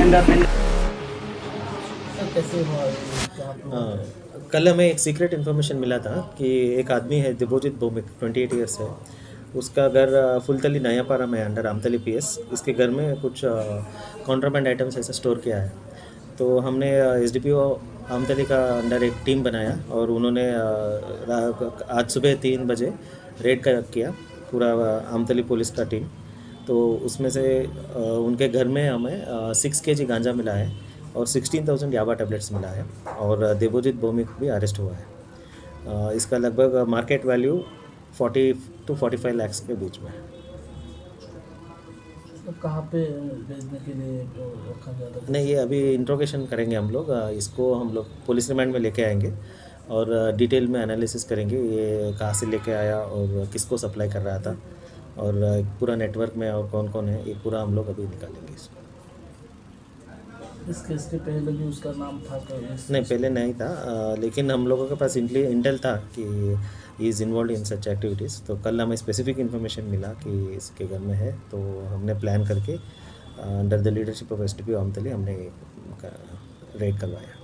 Sir कैसे हुआ ये? क्या हाँ, कल हमें एक सीक्रेट इन्फॉर्मेशन मिला था कि एक आदमी है दिव्योजित भौमिक 28 ईयर्स है। उसका घर फुलतली नयापारा में अंडर आमतली पीएस। इसके घर में कुछ कॉन्ट्राबैंड आइटम्स ऐसा स्टोर किया है। तो हमने एसडीपीओ आमतली का अंडर एक टीम बनाया और उन्होंने आज सुबह 3 बजे रेड किया पूरा आमतली पुलिस का टीम। तो उसमें से उनके घर में हमें 6 kg गांजा मिला है और 16,000 याबा टैबलेट्स मिला है। और देवोजीत भौमिक भी अरेस्ट हुआ है। इसका लगभग मार्केट वैल्यू 40 to 45 लाख के बीच में है। तो कहाँ पे भेजने के लिए रखा गया था नहीं, कैसे? ये अभी इंट्रोगेशन करेंगे हम लोग। इसको हम लोग पुलिस रिमांड में लेके आएंगे और डिटेल में एनालिसिस करेंगे ये कहाँ से लेके आया और किसको सप्लाई कर रहा था। और पूरा नेटवर्क में और कौन कौन है ये पूरा हम लोग अभी निकालेंगे इसको। इस केस के पहले भी उसका नाम था तो इस नहीं, केस पहले में? नहीं था। लेकिन हम लोगों के पास इंटेल था कि he is involve in such activities. तो कल हमें स्पेसिफिक इन्फॉर्मेशन मिला कि इसके घर में है, तो हमने प्लान करके under the leadership of SDP Omtali हमने रेड करवाया।